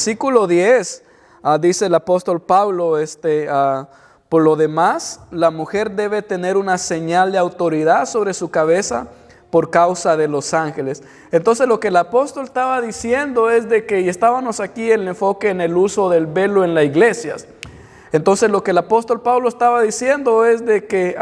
versículo 10 dice el apóstol Pablo, por lo demás, la mujer debe tener una señal de autoridad sobre su cabeza por causa de los ángeles. Entonces lo que el apóstol estaba diciendo es de que, y estábamos aquí en el enfoque en el uso del velo en las iglesias. Entonces lo que el apóstol Pablo estaba diciendo es de que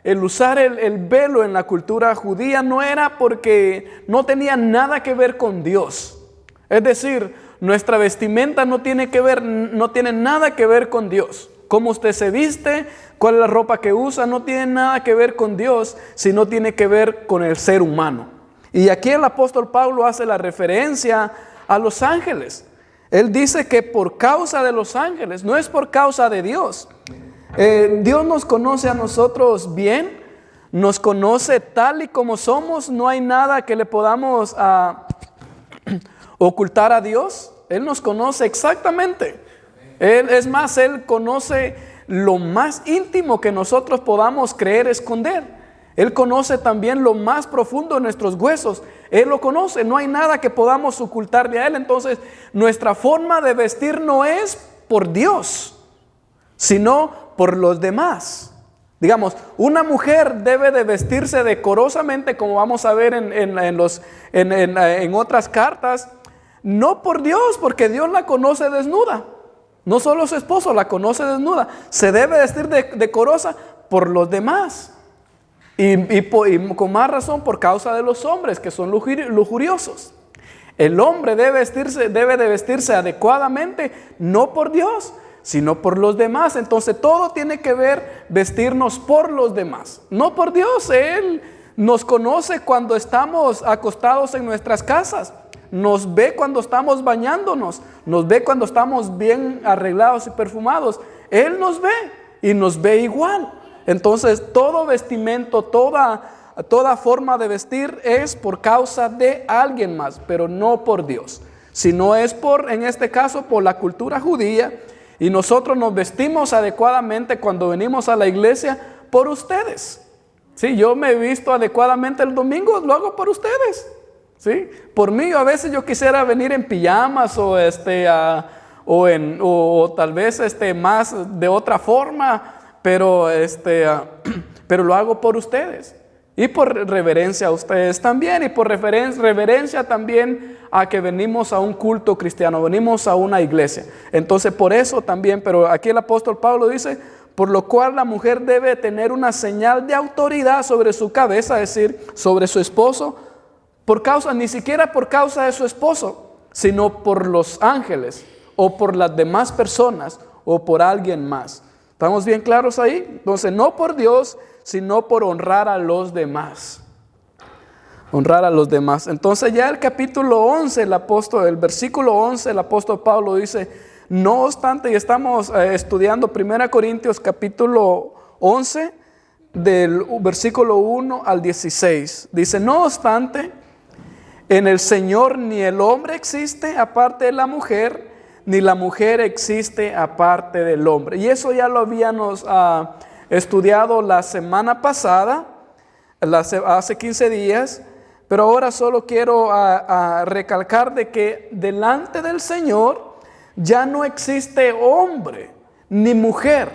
el usar el velo en la cultura judía no era porque no tenía nada que ver con Dios. Es decir, nuestra vestimenta no tiene nada que ver con Dios. Cómo usted se viste, cuál es la ropa que usa, no tiene nada que ver con Dios, sino tiene que ver con el ser humano. Y aquí el apóstol Pablo hace la referencia a los ángeles. Él dice que por causa de los ángeles, no es por causa de Dios. Dios nos conoce a nosotros bien, nos conoce tal y como somos, no hay nada que le podamos ocultar a Dios. Él nos conoce exactamente. Él conoce lo más íntimo que nosotros podamos creer esconder. Él conoce también lo más profundo de nuestros huesos. Él lo conoce, no hay nada que podamos ocultarle a Él. Entonces, nuestra forma de vestir no es por Dios, sino por los demás. Digamos, una mujer debe de vestirse decorosamente, como vamos a ver en otras cartas, no por Dios, porque Dios la conoce desnuda. No solo su esposo la conoce desnuda, se debe vestir decorosa por los demás. Y con más razón por causa de los hombres que son lujuriosos. El hombre debe de vestirse adecuadamente, no por Dios, sino por los demás. Entonces todo tiene que ver vestirnos por los demás, no por Dios. Él nos conoce cuando estamos acostados en nuestras casas. Nos ve cuando estamos bañándonos, nos ve cuando estamos bien arreglados y perfumados. Él nos ve y nos ve igual. Entonces todo vestimento, toda forma de vestir es por causa de alguien más, pero no por Dios. Sino es en este caso, por la cultura judía. Y nosotros nos vestimos adecuadamente cuando venimos a la iglesia por ustedes. Sí, yo me he visto adecuadamente el domingo, lo hago por ustedes. ¿Sí? Por mí, a veces yo quisiera venir en pijamas o tal vez más de otra forma, pero lo hago por ustedes y por reverencia a ustedes también, y por reverencia también a que venimos a un culto cristiano, venimos a una iglesia. Entonces por eso también, pero aquí el apóstol Pablo dice, por lo cual la mujer debe tener una señal de autoridad sobre su cabeza, es decir, sobre su esposo, ni siquiera por causa de su esposo, sino por los ángeles o por las demás personas o por alguien más. ¿Estamos bien claros ahí? Entonces no por Dios, sino por honrar a los demás. Honrar a los demás. Entonces ya el capítulo 11, el versículo 11, el apóstol Pablo dice, no obstante, y estamos estudiando 1 Corintios capítulo 11, del versículo 1 al 16. Dice, no obstante, en el Señor ni el hombre existe aparte de la mujer, ni la mujer existe aparte del hombre. Y eso ya lo habíamos estudiado la semana pasada, hace 15 días, pero ahora solo quiero recalcar de que delante del Señor ya no existe hombre ni mujer.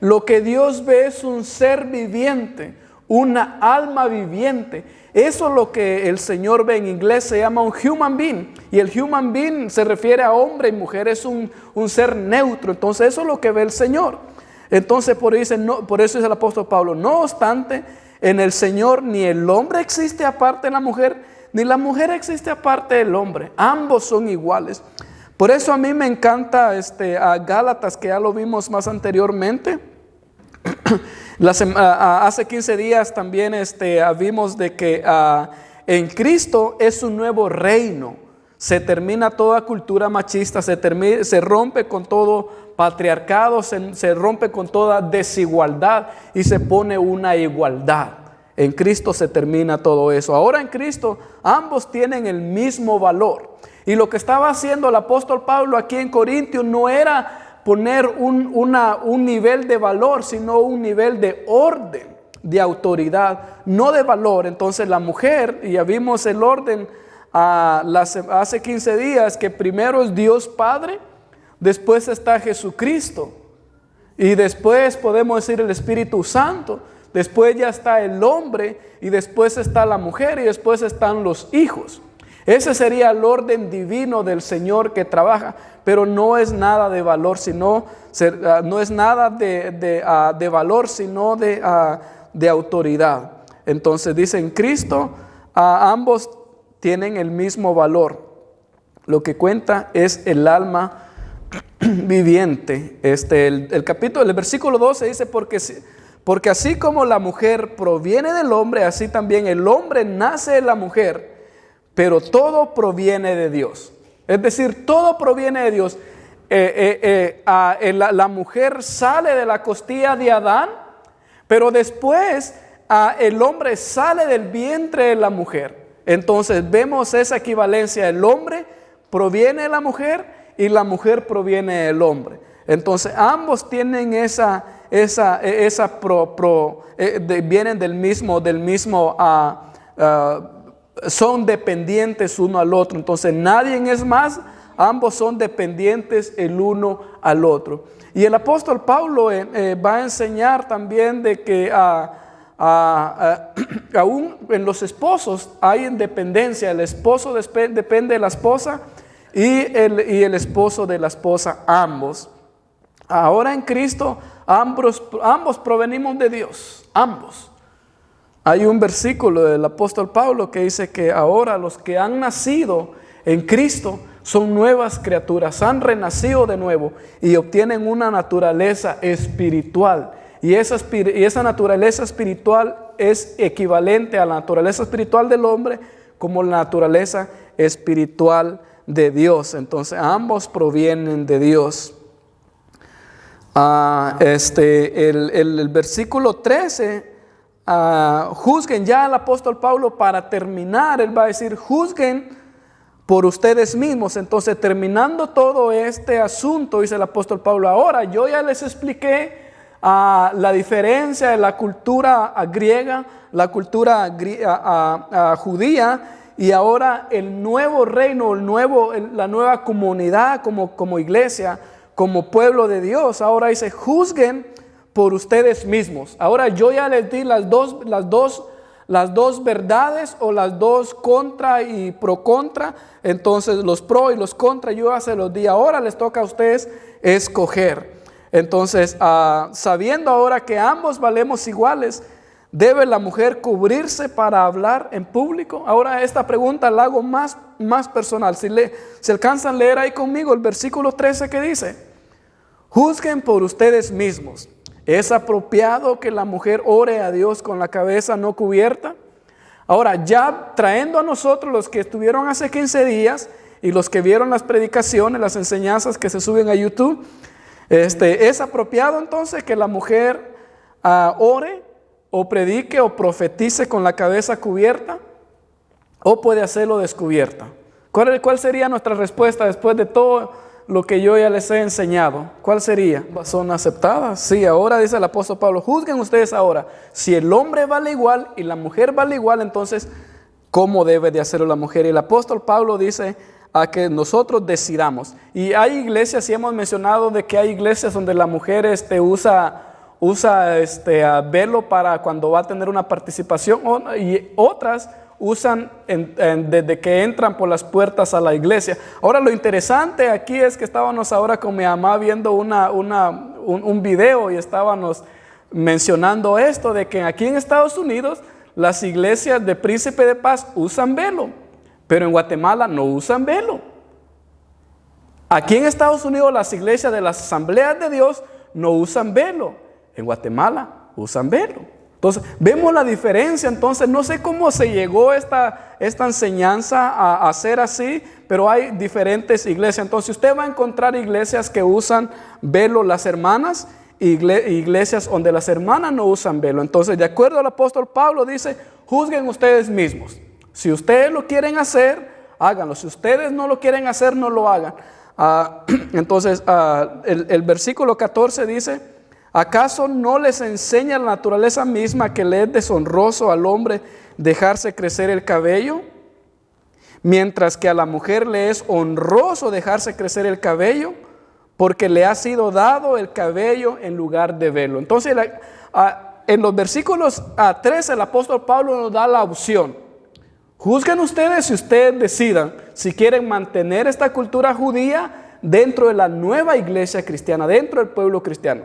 Lo que Dios ve es un ser viviente, una alma viviente. Eso es lo que el Señor ve. En inglés se llama un human being, y el human being se refiere a hombre y mujer, es un ser neutro. Entonces eso es lo que ve el Señor. Entonces por eso dice el apóstol Pablo, no obstante, en el Señor ni el hombre existe aparte de la mujer, ni la mujer existe aparte del hombre. Ambos son iguales. Por eso a mí me encanta a Gálatas, que ya lo vimos más anteriormente. Hace 15 días también vimos de que en Cristo es un nuevo reino. Se termina toda cultura machista, se rompe con todo patriarcado, se rompe con toda desigualdad y se pone una igualdad. En Cristo se termina todo eso. Ahora en Cristo ambos tienen el mismo valor. Y lo que estaba haciendo el apóstol Pablo aquí en Corintios no era poner un nivel de valor, sino un nivel de orden, de autoridad, no de valor. Entonces la mujer, y ya vimos el orden hace 15 días que primero es Dios Padre, después está Jesucristo y después podemos decir el Espíritu Santo, después ya está el hombre y después está la mujer y después están los hijos. Ese sería el orden divino del Señor que trabaja, pero no es nada de valor, sino no es nada de valor, sino de autoridad. Entonces dice en Cristo, ambos tienen el mismo valor. Lo que cuenta es el alma viviente. El versículo 12 dice, porque así como la mujer proviene del hombre, así también el hombre nace de la mujer, pero todo proviene de Dios. Es decir, todo proviene de Dios. La mujer sale de la costilla de Adán, pero después el hombre sale del vientre de la mujer. Entonces vemos esa equivalencia. El hombre proviene de la mujer y la mujer proviene del hombre. Entonces ambos tienen vienen del mismo son dependientes uno al otro. Entonces nadie es más, ambos son dependientes el uno al otro. Y el apóstol Pablo va a enseñar también de que aún en los esposos hay independencia. El esposo depende de la esposa y el esposo de la esposa, ambos. Ahora en Cristo ambos provenimos de Dios, ambos. Hay un versículo del apóstol Pablo que dice que ahora los que han nacido en Cristo son nuevas criaturas, han renacido de nuevo y obtienen una naturaleza espiritual. Y esa naturaleza espiritual es equivalente a la naturaleza espiritual del hombre como la naturaleza espiritual de Dios. Entonces ambos provienen de Dios. El versículo 13, juzguen, ya el apóstol Pablo para terminar, él va a decir, juzguen por ustedes mismos. Entonces terminando todo este asunto, dice el apóstol Pablo, ahora yo ya les expliqué la diferencia de la cultura griega, la cultura judía, y ahora el nuevo reino, la nueva comunidad como iglesia, como pueblo de Dios. Ahora dice, juzguen por ustedes mismos. Ahora yo ya les di las dos verdades, o las dos contra y pro contra. Entonces los pro y los contra yo ya se los di. Ahora les toca a ustedes escoger. Entonces, sabiendo ahora que ambos valemos iguales, ¿debe la mujer cubrirse para hablar en público? Ahora esta pregunta la hago más personal. Si alcanzan a leer ahí conmigo el versículo 13 que dice, juzguen por ustedes mismos. ¿Es apropiado que la mujer ore a Dios con la cabeza no cubierta? Ahora, ya trayendo a nosotros los que estuvieron hace 15 días y los que vieron las predicaciones, las enseñanzas que se suben a YouTube, ¿es apropiado entonces que la mujer ore o predique o profetice con la cabeza cubierta? ¿O puede hacerlo descubierta? ¿Cuál sería nuestra respuesta después de todo lo que yo ya les he enseñado? ¿Cuál sería? ¿Son aceptadas? Sí, ahora dice el apóstol Pablo, juzguen ustedes ahora. Si el hombre vale igual y la mujer vale igual, entonces, ¿cómo debe de hacerlo la mujer? Y el apóstol Pablo dice a que nosotros decidamos. Y hay iglesias, y hemos mencionado de que hay iglesias donde la mujer usa velo para cuando va a tener una participación, y otras usan desde que entran por las puertas a la iglesia. Ahora lo interesante aquí es que estábamos ahora con mi mamá viendo un video y estábamos mencionando esto de que aquí en Estados Unidos las iglesias de Príncipe de Paz usan velo, pero en Guatemala no usan velo. Aquí en Estados Unidos las iglesias de las Asambleas de Dios no usan velo, en Guatemala usan velo. Entonces vemos la diferencia. Entonces no sé cómo se llegó esta enseñanza a ser así, pero hay diferentes iglesias. Entonces usted va a encontrar iglesias que usan velo las hermanas, iglesias donde las hermanas no usan velo. Entonces, de acuerdo al apóstol Pablo, dice, juzguen ustedes mismos. Si ustedes lo quieren hacer, háganlo. Si ustedes no lo quieren hacer, no lo hagan. Entonces el versículo 14 dice, ¿acaso no les enseña la naturaleza misma que le es deshonroso al hombre dejarse crecer el cabello? mientras que a la mujer le es honroso dejarse crecer el cabello, porque le ha sido dado el cabello en lugar de velo. Entonces, en los versículos 13, el apóstol Pablo nos da la opción. Juzguen ustedes si ustedes decidan si quieren mantener esta cultura judía dentro de la nueva iglesia cristiana, dentro del pueblo cristiano.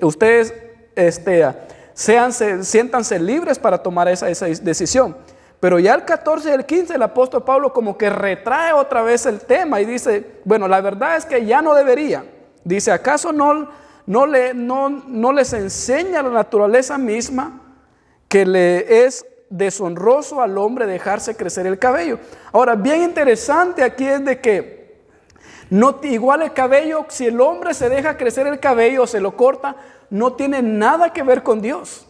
Ustedes siéntanse libres para tomar esa decisión. Pero ya el 14 y el 15 el apóstol Pablo como que retrae otra vez el tema y dice, bueno, la verdad es que ya no debería. Dice, ¿acaso no les enseña la naturaleza misma que le es deshonroso al hombre dejarse crecer el cabello? Ahora, bien interesante aquí es de que igual el cabello, si el hombre se deja crecer el cabello o se lo corta, no tiene nada que ver con Dios.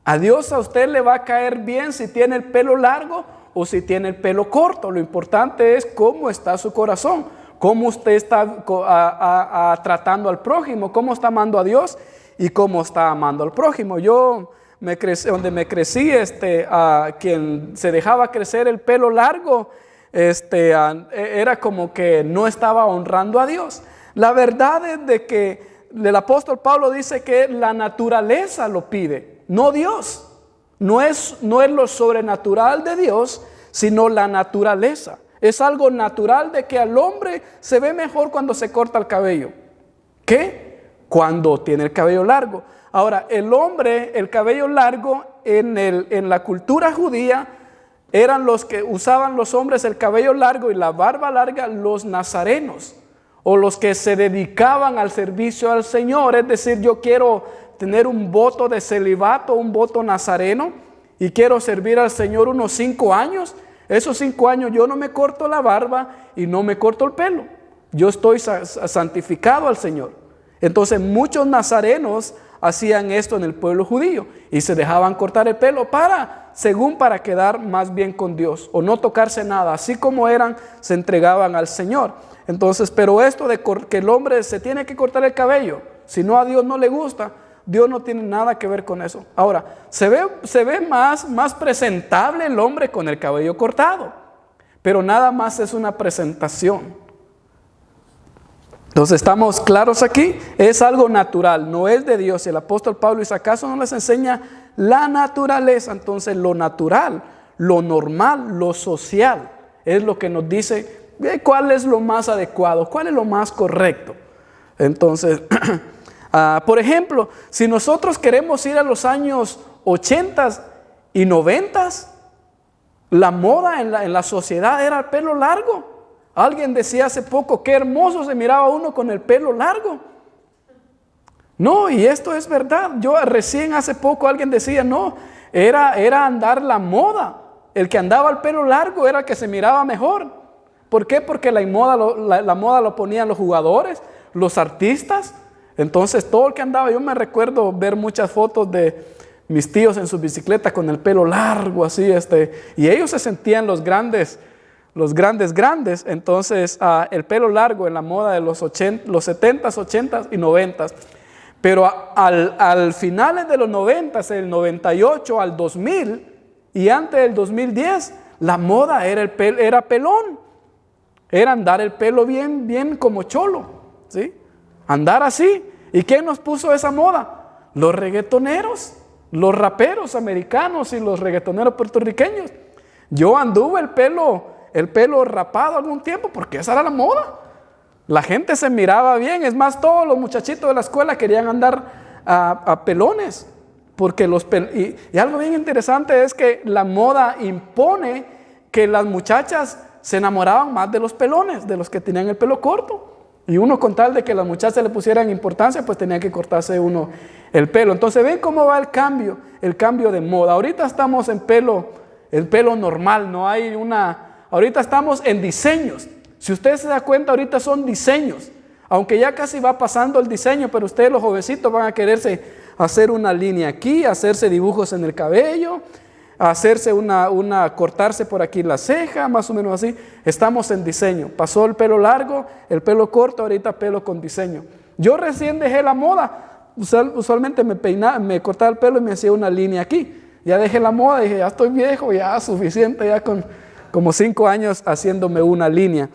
A Dios, a usted le va a caer bien si tiene el pelo largo o si tiene el pelo corto. Lo importante es cómo está su corazón, cómo usted está tratando al prójimo, cómo está amando a Dios y cómo está amando al prójimo. Yo donde me crecí, a quien se dejaba crecer el pelo largo, era como que no estaba honrando a Dios. La verdad es de que el apóstol Pablo dice que la naturaleza lo pide, no Dios. No es lo sobrenatural de Dios, sino la naturaleza. Es algo natural de que al hombre se ve mejor cuando se corta el cabello que cuando tiene el cabello largo. Ahora, el cabello largo en la cultura judía eran los que usaban los hombres el cabello largo y la barba larga, los nazarenos, o los que se dedicaban al servicio al Señor. Es decir, yo quiero tener un voto de celibato, un voto nazareno, y quiero servir al Señor unos 5 años. Esos 5 años yo no me corto la barba y no me corto el pelo. Yo estoy santificado al Señor. Entonces muchos nazarenos hacían esto en el pueblo judío y se dejaban cortar el pelo para quedar más bien con Dios o no tocarse nada. Así como se entregaban al Señor. Entonces, pero esto de que el hombre se tiene que cortar el cabello, si no a Dios no le gusta, Dios no tiene nada que ver con eso. Ahora, se ve más presentable el hombre con el cabello cortado, pero nada más es una presentación. Entonces, ¿estamos claros aquí? Es algo natural, no es de Dios. Y el apóstol Pablo dice, ¿acaso no les enseña la naturaleza? Entonces, lo natural, lo normal, lo social, es lo que nos dice cuál es lo más adecuado, cuál es lo más correcto. Entonces, por ejemplo, si nosotros queremos ir a los años 80 y 90, la moda en la sociedad era el pelo largo. Alguien decía hace poco, qué hermoso se miraba uno con el pelo largo. No, y esto es verdad. Recién hace poco alguien decía, no, era andar la moda. El que andaba el pelo largo era el que se miraba mejor. ¿Por qué? Porque la moda lo ponían los jugadores, los artistas. Entonces todo el que andaba, yo me recuerdo ver muchas fotos de mis tíos en su bicicleta con el pelo largo así, y ellos se sentían los grandes. Entonces el pelo largo en la moda de los 70s, 80s y 90s. Pero al finales de los 90s, el 98 al 2000 y antes del 2010, la moda era pelón. Era andar el pelo bien como cholo, ¿sí? Andar así. ¿Y quién nos puso esa moda? Los reggaetoneros, los raperos americanos y los reggaetoneros puertorriqueños. Yo anduve el pelo rapado algún tiempo porque esa era la moda. La gente se miraba bien. Es más, todos los muchachitos de la escuela querían andar a pelones. Porque y algo bien interesante es que la moda impone que las muchachas se enamoraban más de los pelones, de los que tenían el pelo corto. Y uno, con tal de que las muchachas le pusieran importancia, pues tenía que cortarse uno el pelo. Entonces ven cómo va el cambio de moda. Ahorita estamos el pelo normal, no hay ahorita estamos en diseños. Si usted se da cuenta, ahorita son diseños. Aunque ya casi va pasando el diseño, pero ustedes los jovencitos van a quererse hacer una línea aquí, hacerse dibujos en el cabello, hacerse cortarse por aquí la ceja, más o menos así. Estamos en diseño. Pasó el pelo largo, el pelo corto, ahorita pelo con diseño. Yo recién dejé la moda. Usualmente me cortaba el pelo y me hacía una línea aquí. Ya dejé la moda, dije, ya estoy viejo, ya suficiente, ya como 5 años haciéndome una línea.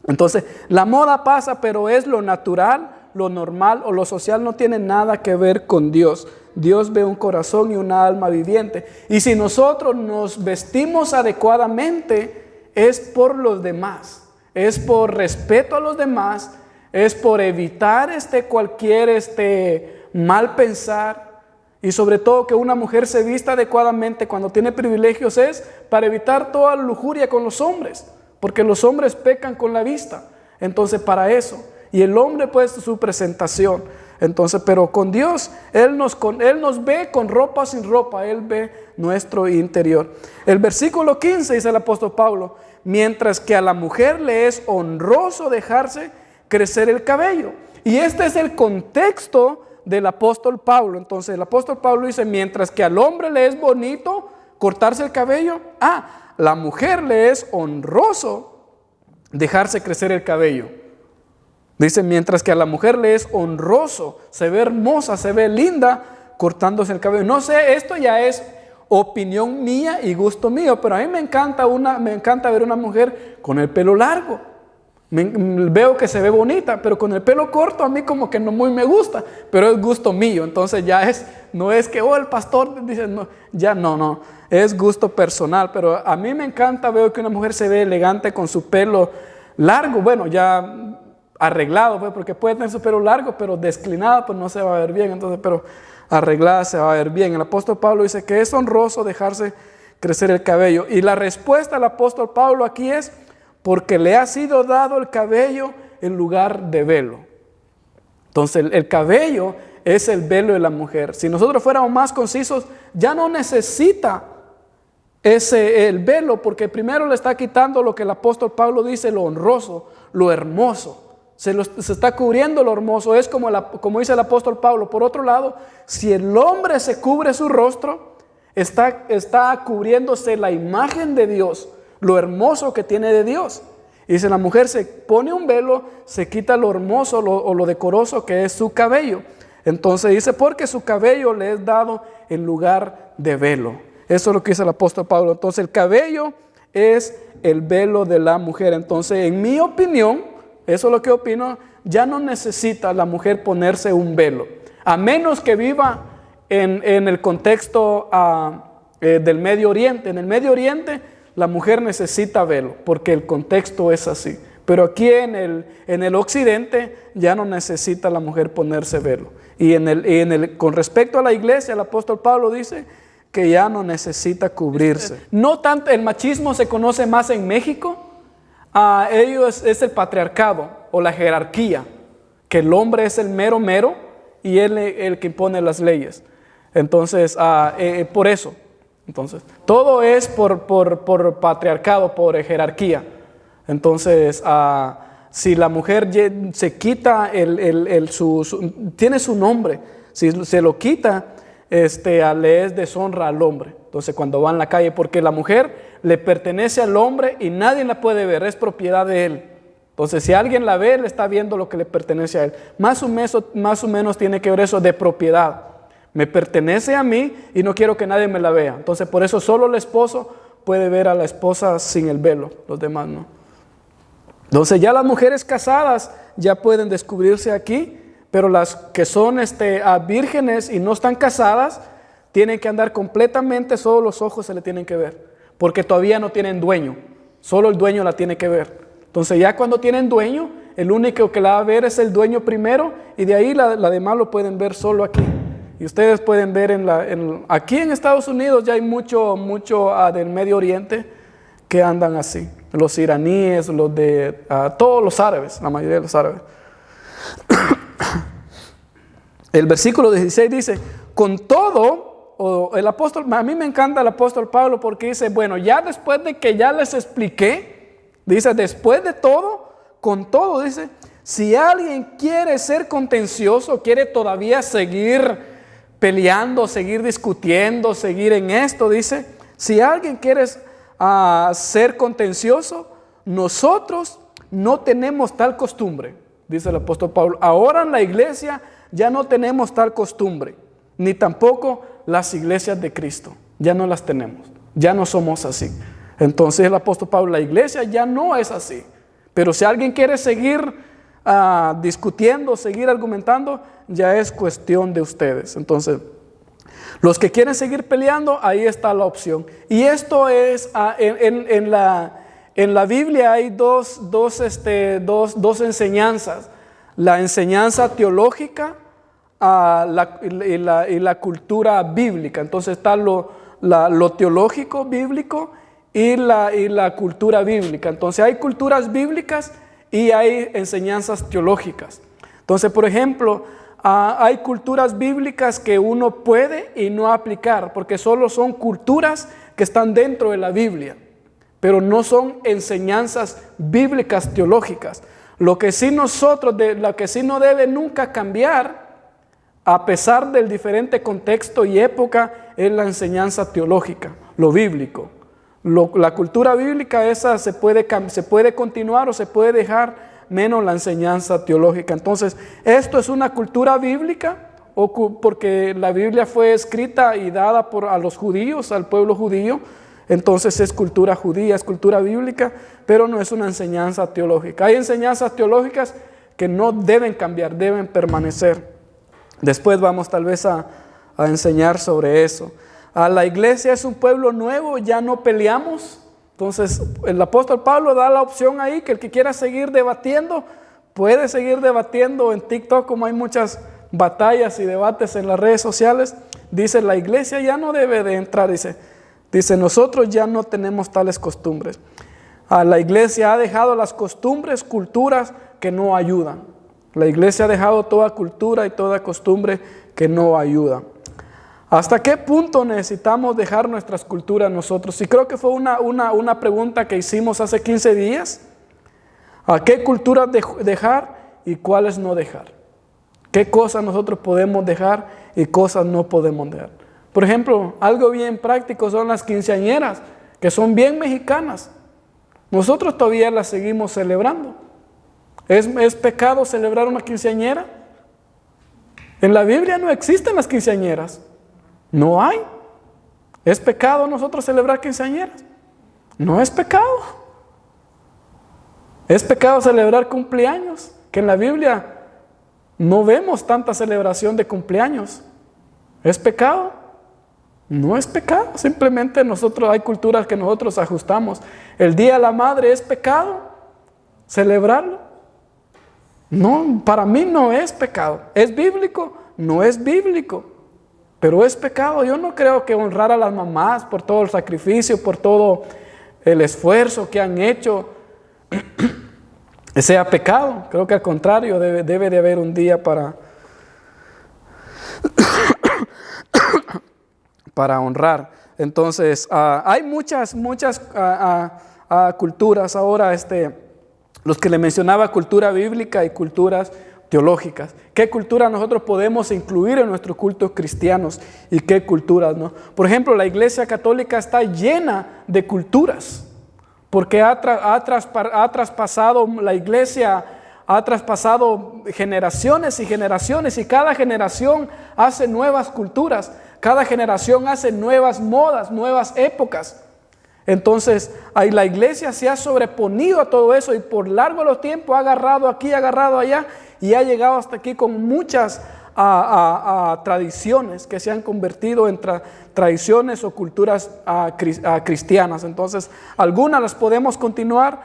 Entonces, la moda pasa, pero es lo natural, lo normal o lo social no tiene nada que ver con Dios. Dios ve un corazón y una alma viviente. Y si nosotros nos vestimos adecuadamente, es por los demás, es por respeto a los demás, es por evitar cualquier mal pensar. Y sobre todo que una mujer se vista adecuadamente cuando tiene privilegios es para evitar toda lujuria con los hombres. Porque los hombres pecan con la vista. Entonces para eso. Y el hombre pues su presentación. Entonces, pero con Dios, Él nos ve con ropa o sin ropa. Él ve nuestro interior. El versículo 15 dice el apóstol Pablo: mientras que a la mujer le es honroso dejarse crecer el cabello. Y este es el contexto del apóstol Pablo. Entonces el apóstol Pablo dice: mientras que al hombre le es bonito cortarse el cabello, la mujer le es honroso dejarse crecer el cabello. Dice, mientras que a la mujer le es honroso, se ve hermosa, se ve linda cortándose el cabello. No sé, esto ya es opinión mía y gusto mío, pero a mí me encanta ver una mujer con el pelo largo. Veo que se ve bonita, pero con el pelo corto a mí como que no muy me gusta, pero es gusto mío. Entonces no es que el pastor dice, no, no, es gusto personal. Pero a mí me encanta ver que una mujer se ve elegante con su pelo largo, bueno, ya arreglado, pues, porque puede tener su pelo largo, pero desclinado, pues no se va a ver bien. Entonces, pero arreglada se va a ver bien. El apóstol Pablo dice que es honroso dejarse crecer el cabello. Y la respuesta del apóstol Pablo aquí es: porque le ha sido dado el cabello en lugar de velo. Entonces el cabello es el velo de la mujer. Si nosotros fuéramos más concisos, ya no necesita el velo, porque primero le está quitando lo que el apóstol Pablo dice, lo honroso, lo hermoso. Se está cubriendo lo hermoso. Es como dice el apóstol Pablo. Por otro lado, si el hombre se cubre su rostro, está cubriéndose la imagen de Dios, lo hermoso que tiene de Dios. Y si la mujer se pone un velo, se quita lo hermoso o lo decoroso que es su cabello. Entonces dice, porque su cabello le es dado en lugar de velo. Eso es lo que dice el apóstol Pablo. Entonces el cabello es el velo de la mujer. Entonces, en mi opinión, eso es lo que opino, ya no necesita la mujer ponerse un velo, a menos que viva en el contexto del Medio Oriente. En el Medio Oriente la mujer necesita velo, porque el contexto es así. Pero aquí en el occidente ya no necesita la mujer ponerse velo. Y con respecto a la iglesia, el apóstol Pablo dice que ya no necesita cubrirse. No tanto, el machismo se conoce más en México. Ellos es el patriarcado o la jerarquía, que el hombre es el mero y él es el que impone las leyes. Entonces, por eso. Entonces, todo es por patriarcado, por jerarquía. Entonces, si la mujer se quita tiene su nombre, si se lo quita, le es deshonra al hombre. Entonces, cuando va en la calle, porque la mujer le pertenece al hombre y nadie la puede ver, es propiedad de él. Entonces, si alguien la ve, le está viendo lo que le pertenece a él. Más o menos tiene que ver eso de propiedad. Me pertenece a mí y no quiero que nadie me la vea. Entonces, por eso solo el esposo puede ver a la esposa sin el velo, los demás no. Entonces, ya las mujeres casadas ya pueden descubrirse aquí, pero las que son vírgenes y no están casadas, tienen que andar completamente, solo los ojos se le tienen que ver, porque todavía no tienen dueño, solo el dueño la tiene que ver. Entonces ya cuando tienen dueño, el único que la va a ver es el dueño primero, y de ahí la demás lo pueden ver solo aquí. Y ustedes pueden ver aquí en Estados Unidos ya hay mucho del Medio Oriente que andan así, los iraníes, todos los árabes, la mayoría de los árabes. El versículo 16 dice, con todo, el apóstol, a mí me encanta el apóstol Pablo porque dice, bueno, ya después de que ya les expliqué, dice, después de todo, con todo, dice, si alguien quiere ser contencioso, quiere todavía seguir peleando, seguir discutiendo, seguir en esto, dice, si alguien quiere ser contencioso, nosotros no tenemos tal costumbre, dice el apóstol Pablo. Ahora en la iglesia ya no tenemos tal costumbre, ni tampoco las iglesias de Cristo, ya no las tenemos, ya no somos así. Entonces el apóstol Pablo, la iglesia ya no es así. Pero si alguien quiere seguir discutiendo, seguir argumentando, ya es cuestión de ustedes. Entonces, los que quieren seguir peleando, ahí está la opción. Y esto es, en la Biblia hay dos enseñanzas. La enseñanza teológica y la cultura bíblica. Entonces está lo teológico bíblico y la cultura bíblica. Entonces hay culturas bíblicas y hay enseñanzas teológicas. Entonces, por ejemplo, hay culturas bíblicas que uno puede y no aplicar, porque solo son culturas que están dentro de la Biblia, pero no son enseñanzas bíblicas teológicas. Lo que sí no debe nunca cambiar, a pesar del diferente contexto y época, es la enseñanza teológica, lo bíblico. La cultura bíblica esa se puede continuar o se puede dejar, menos la enseñanza teológica. Entonces, esto es una cultura bíblica, porque la Biblia fue escrita y dada a los judíos, al pueblo judío. Entonces es cultura judía, es cultura bíblica, pero no es una enseñanza teológica. Hay enseñanzas teológicas que no deben cambiar, deben permanecer. Después vamos tal vez a enseñar sobre eso. La iglesia es un pueblo nuevo, ya no peleamos. Entonces el apóstol Pablo da la opción ahí, que el que quiera seguir debatiendo, puede seguir debatiendo en TikTok, como hay muchas batallas y debates en las redes sociales. Dice, la iglesia ya no debe de entrar, dice, nosotros ya no tenemos tales costumbres. La iglesia ha dejado las costumbres, culturas que no ayudan. La iglesia ha dejado toda cultura y toda costumbre que no ayudan. ¿Hasta qué punto necesitamos dejar nuestras culturas nosotros? Y creo que fue una pregunta que hicimos hace 15 días. ¿A qué culturas dejar y cuáles no dejar? ¿Qué cosas nosotros podemos dejar y cosas no podemos dejar? Por ejemplo, algo bien práctico son las quinceañeras, que son bien mexicanas. Nosotros todavía las seguimos celebrando. ¿Es pecado celebrar una quinceañera? En la Biblia no existen las quinceañeras. No hay. ¿Es pecado nosotros celebrar quinceañeras? No es pecado. Es pecado celebrar cumpleaños, que en la Biblia no vemos tanta celebración de cumpleaños. ¿Es pecado? No es pecado. Simplemente hay culturas que nosotros ajustamos. El Día de la Madre, ¿es pecado celebrarlo? No, para mí no es pecado. ¿Es bíblico? No es bíblico. Pero es pecado. Yo no creo que honrar a las mamás por todo el sacrificio, por todo el esfuerzo que han hecho, sea pecado. Creo que al contrario, debe de haber un día para honrar. Entonces, hay muchas culturas ahora, los que le mencionaba, cultura bíblica y culturas teológicas. ¿Qué cultura nosotros podemos incluir en nuestros cultos cristianos y qué culturas no? Por ejemplo, la Iglesia Católica está llena de culturas, porque ha traspasado, la Iglesia ha traspasado generaciones y generaciones, y cada generación hace nuevas culturas, cada generación hace nuevas modas, nuevas épocas. Entonces, la iglesia se ha sobreponido a todo eso y por largo los tiempos ha agarrado aquí, ha agarrado allá y ha llegado hasta aquí con muchas tradiciones que se han convertido en tradiciones o culturas cristianas. Entonces, algunas las podemos continuar,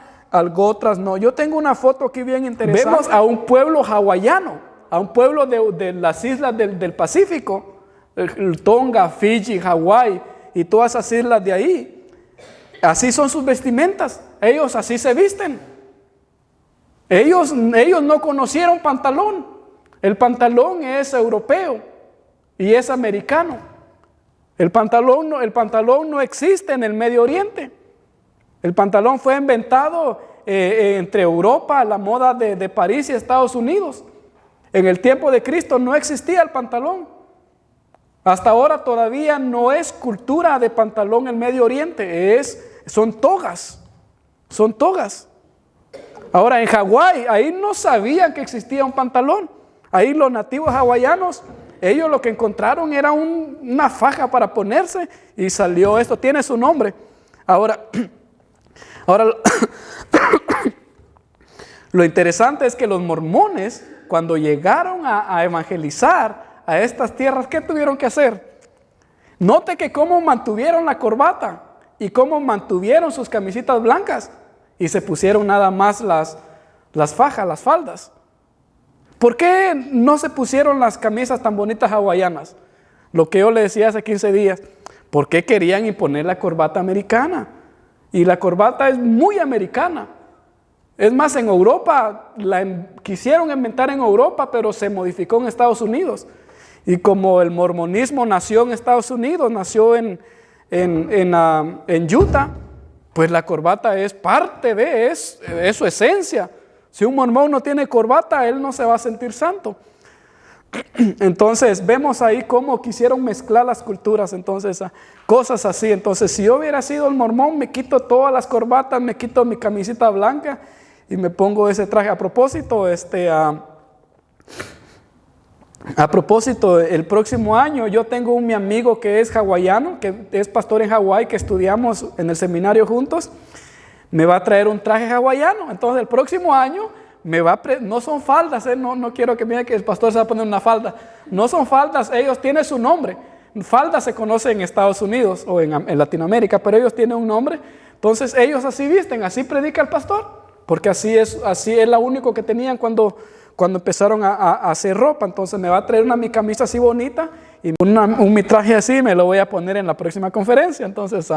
otras no. Yo tengo una foto aquí bien interesante. Vemos a un pueblo hawaiano, a un pueblo de las islas del Pacífico, el Tonga, Fiji, Hawái y todas esas islas de ahí. Así son sus vestimentas, ellos así se visten. Ellos no conocieron pantalón. El pantalón es europeo y es americano. El pantalón no existe en el Medio Oriente. El pantalón fue inventado entre Europa, la moda de París y Estados Unidos. En el tiempo de Cristo no existía el pantalón. Hasta ahora todavía no es cultura de pantalón en el Medio Oriente, son togas. Ahora en Hawái, ahí no sabían que existía un pantalón. Ahí los nativos hawaianos, ellos lo que encontraron era una faja para ponerse y salió esto, tiene su nombre. Ahora, Ahora, lo interesante es que los mormones, cuando llegaron a evangelizar a estas tierras, ¿qué tuvieron que hacer? Note que cómo mantuvieron la corbata y cómo mantuvieron sus camisitas blancas y se pusieron nada más las fajas, las faldas. ¿Por qué no se pusieron las camisas tan bonitas hawaianas? Lo que yo le decía hace 15 días. ¿Por qué querían imponer la corbata americana? Y la corbata es muy americana. Es más, en Europa, quisieron inventar en Europa, pero se modificó en Estados Unidos. Y como el mormonismo nació en Estados Unidos, nació en Utah, pues la corbata es parte es su esencia. Si un mormón no tiene corbata, él no se va a sentir santo. Entonces, vemos ahí cómo quisieron mezclar las culturas, entonces, cosas así. Entonces, si yo hubiera sido el mormón, me quito todas las corbatas, me quito mi camisita blanca y me pongo ese traje. A propósito, el próximo año yo tengo mi amigo que es hawaiano, que es pastor en Hawái, que estudiamos en el seminario juntos. Me va a traer un traje hawaiano. Entonces el próximo año no son faldas, no quiero que miren que el pastor se va a poner una falda. No son faldas, ellos tienen su nombre. Falda se conoce en Estados Unidos o en Latinoamérica, pero ellos tienen un nombre. Entonces ellos así visten, así predica el pastor. Porque así es lo único que tenían cuando empezaron a hacer ropa. Entonces me va a traer mi camisa así bonita y mi traje así me lo voy a poner en la próxima conferencia. Entonces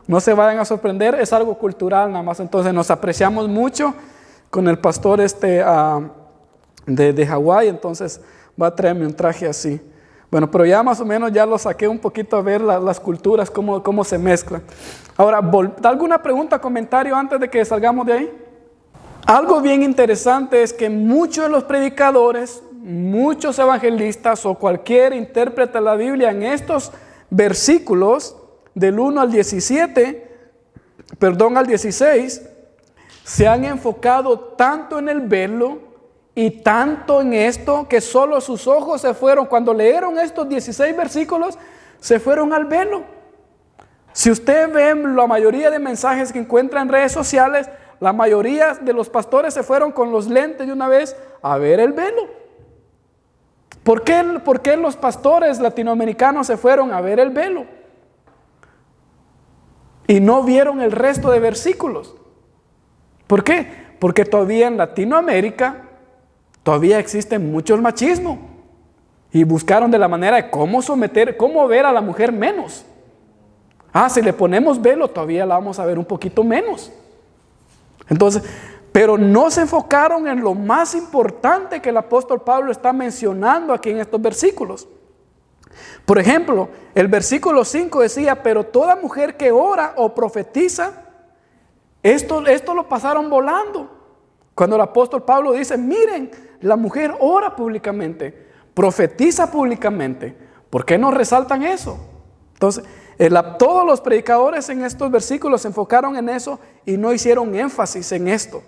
no se vayan a sorprender, es algo cultural nada más. Entonces nos apreciamos mucho con el pastor de Hawái, entonces va a traerme un traje así. Bueno, pero ya más o menos ya lo saqué un poquito a ver las culturas, cómo se mezclan. Ahora, ¿alguna pregunta, comentario antes de que salgamos de ahí? Algo bien interesante es que muchos de los predicadores, muchos evangelistas o cualquier intérprete de la Biblia en estos versículos del 1 al 16, se han enfocado tanto en el velo y tanto en esto que solo sus ojos se fueron, cuando leyeron estos 16 versículos, se fueron al velo. Si usted ve la mayoría de mensajes que encuentra en redes sociales, la mayoría de los pastores se fueron con los lentes de una vez a ver el velo. ¿Por qué los pastores latinoamericanos se fueron a ver el velo? Y no vieron el resto de versículos. ¿Por qué? Porque todavía en Latinoamérica todavía existe mucho el machismo. Y buscaron de la manera de cómo ver a la mujer menos. Si le ponemos velo, todavía la vamos a ver un poquito menos. Entonces, pero no se enfocaron en lo más importante que el apóstol Pablo está mencionando aquí en estos versículos. Por ejemplo, el versículo 5 decía, pero toda mujer que ora o profetiza, esto lo pasaron volando. Cuando el apóstol Pablo dice, miren, la mujer ora públicamente, profetiza públicamente. ¿Por qué no resaltan eso? Entonces, todos los predicadores en estos versículos se enfocaron en eso y no hicieron énfasis en esto.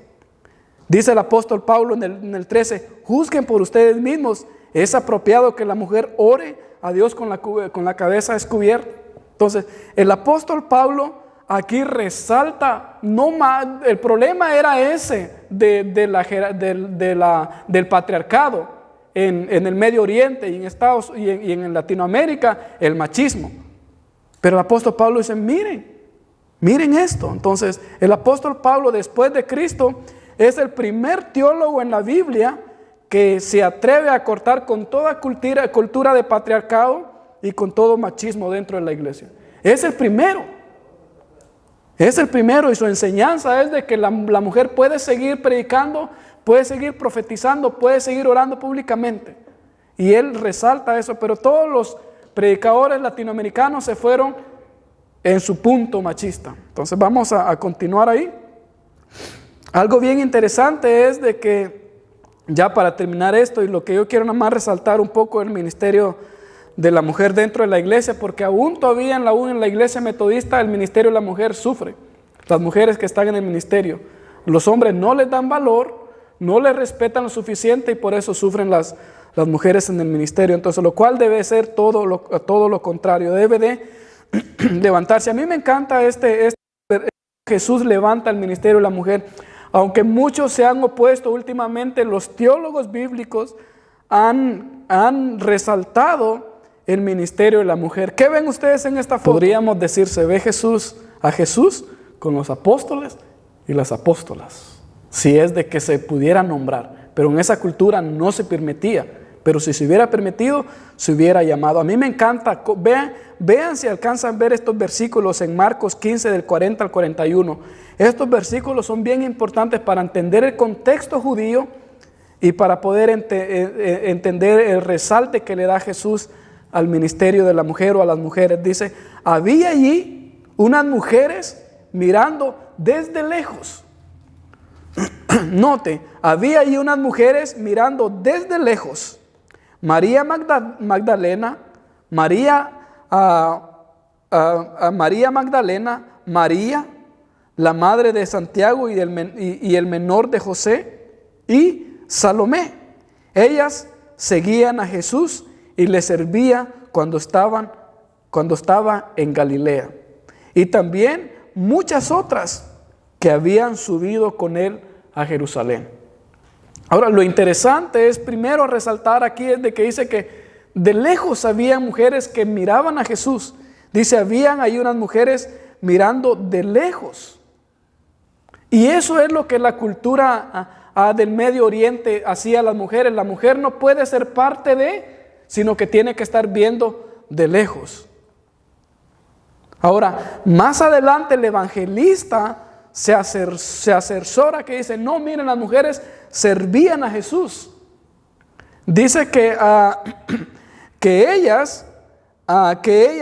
Dice el apóstol Pablo en el 13, juzguen por ustedes mismos, ¿es apropiado que la mujer ore a Dios con la cabeza descubierta? Entonces, el apóstol Pablo aquí resalta, el problema era ese del patriarcado en el Medio Oriente y en Latinoamérica, el machismo. Pero el apóstol Pablo dice, miren esto. Entonces, el apóstol Pablo, después de Cristo, es el primer teólogo en la Biblia que se atreve a cortar con toda cultura de patriarcado y con todo machismo dentro de la iglesia. Es el primero y su enseñanza es de que la mujer puede seguir predicando, puede seguir profetizando, puede seguir orando públicamente. Y él resalta eso, pero todos los predicadores latinoamericanos se fueron en su punto machista. Entonces vamos a continuar ahí. Algo bien interesante es de que, ya para terminar esto, y lo que yo quiero nada más resaltar un poco el ministerio de la mujer dentro de la iglesia, porque aún todavía en la iglesia metodista el ministerio de la mujer sufre. Las mujeres que están en el ministerio, los hombres no les dan valor, no les respetan lo suficiente y por eso sufren las mujeres en el ministerio. Entonces, lo cual debe ser todo lo contrario, debe de levantarse. A mí me encanta este Jesús levanta el ministerio de la mujer. Aunque muchos se han opuesto últimamente, los teólogos bíblicos han resaltado el ministerio de la mujer. ¿Qué ven ustedes en esta foto? Podríamos decir, se ve a Jesús con los apóstoles y las apóstolas, si es de que se pudiera nombrar, pero en esa cultura no se permitía, pero si se hubiera permitido, se hubiera llamado. A mí me encanta, vean si alcanzan a ver estos versículos en Marcos 15 del 40 al 41. Estos versículos son bien importantes para entender el contexto judío y para poder entender el resalte que le da Jesús al ministerio de la mujer o a las mujeres. Dice, había allí unas mujeres mirando desde lejos. Note, había allí unas mujeres mirando desde lejos. María Magdalena, María Magdalena, María, la madre de Santiago y el menor de José, y Salomé. Ellas seguían a Jesús y le servían cuando estaba en Galilea. Y también muchas otras que habían subido con él a Jerusalén. Ahora, lo interesante es primero resaltar aquí es de que dice que de lejos había mujeres que miraban a Jesús. Dice, habían ahí unas mujeres mirando de lejos. Y eso es lo que la cultura del Medio Oriente hacía a las mujeres. La mujer no puede ser parte sino que tiene que estar viendo de lejos. Ahora, más adelante el evangelista se asesora que dice, no, miren, las mujeres servían a Jesús. Dice que ellas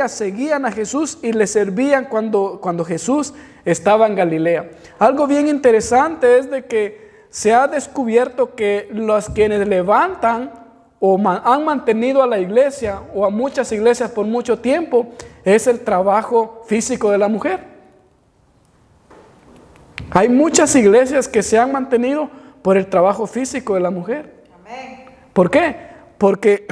seguían a Jesús y le servían cuando Jesús estaba en Galilea. Algo bien interesante es de que se ha descubierto que los quienes levantan o han mantenido a la iglesia o a muchas iglesias por mucho tiempo es el trabajo físico de la mujer. Hay muchas iglesias que se han mantenido por el trabajo físico de la mujer. Amén. ¿Por qué? Porque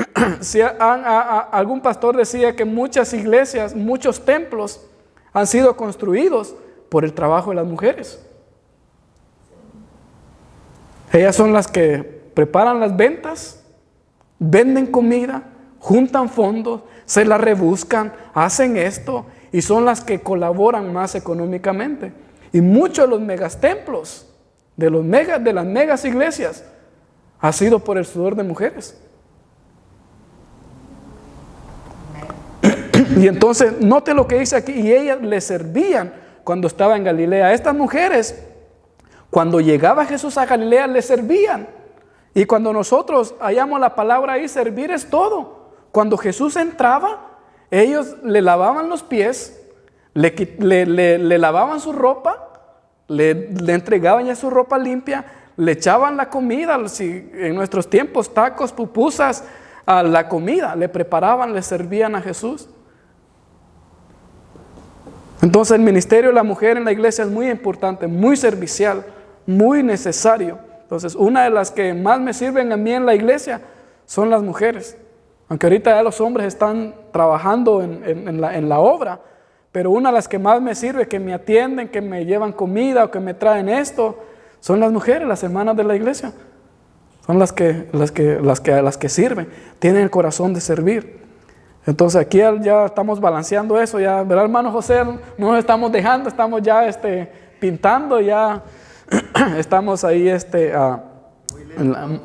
algún pastor decía que muchas iglesias, muchos templos han sido construidos por el trabajo de las mujeres. Ellas son las que preparan las ventas, venden comida, juntan fondos, se la rebuscan, hacen esto y son las que colaboran más económicamente. Y muchos de los megastemplos, de las megas iglesias, ha sido por el sudor de mujeres. Y entonces, note lo que dice aquí, y ellas le servían cuando estaba en Galilea. Estas mujeres, cuando llegaba Jesús a Galilea, le servían. Y cuando nosotros hallamos la palabra ahí, servir es todo. Cuando Jesús entraba, ellos le lavaban los pies, le lavaban su ropa, le entregaban ya su ropa limpia, le echaban la comida, si en nuestros tiempos tacos, pupusas, a la comida, le preparaban, le servían a Jesús. Entonces el ministerio de la mujer en la iglesia es muy importante, muy servicial, muy necesario. Entonces una de las que más me sirven a mí en la iglesia son las mujeres. Aunque ahorita ya los hombres están trabajando en la obra, pero una de las que más me sirve, que me atienden, que me llevan comida o que me traen esto, son las mujeres, las hermanas de la iglesia. Son las que sirven, tienen el corazón de servir. Entonces aquí ya estamos balanceando eso, ya, ¿verdad, hermano José? No nos estamos dejando, estamos ya pintando, ya estamos ahí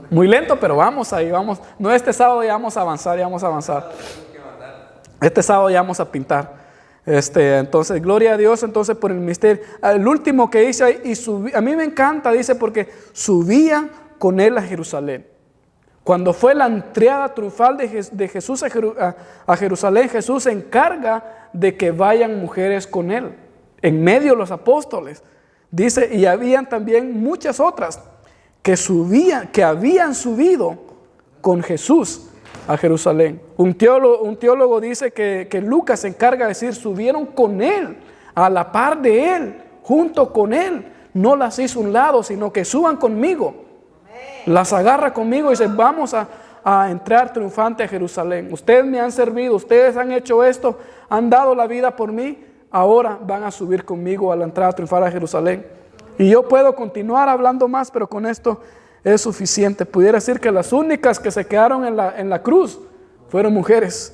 muy lento, pero vamos ahí, vamos. No, este sábado ya vamos a avanzar, Este sábado ya vamos a pintar. Entonces, gloria a Dios entonces por el misterio. El último que dice ahí, a mí me encanta, dice, porque subían con él a Jerusalén. Cuando fue la entrada triunfal de Jesús a Jerusalén, Jesús se encarga de que vayan mujeres con él, en medio de los apóstoles. Dice, y habían también muchas otras que habían subido con Jesús a Jerusalén. Un teólogo dice que Lucas se encarga de decir, subieron con él, a la par de él, junto con él. No las hizo a un lado, sino que suban conmigo. Las agarra conmigo y dice, vamos a entrar triunfante a Jerusalén. Ustedes me han servido, ustedes han hecho esto, han dado la vida por mí. ahora van a subir conmigo a la entrada triunfal a Jerusalén. Y yo puedo continuar hablando más, pero con esto es suficiente. Pudiera decir que las únicas que se quedaron en la cruz fueron mujeres.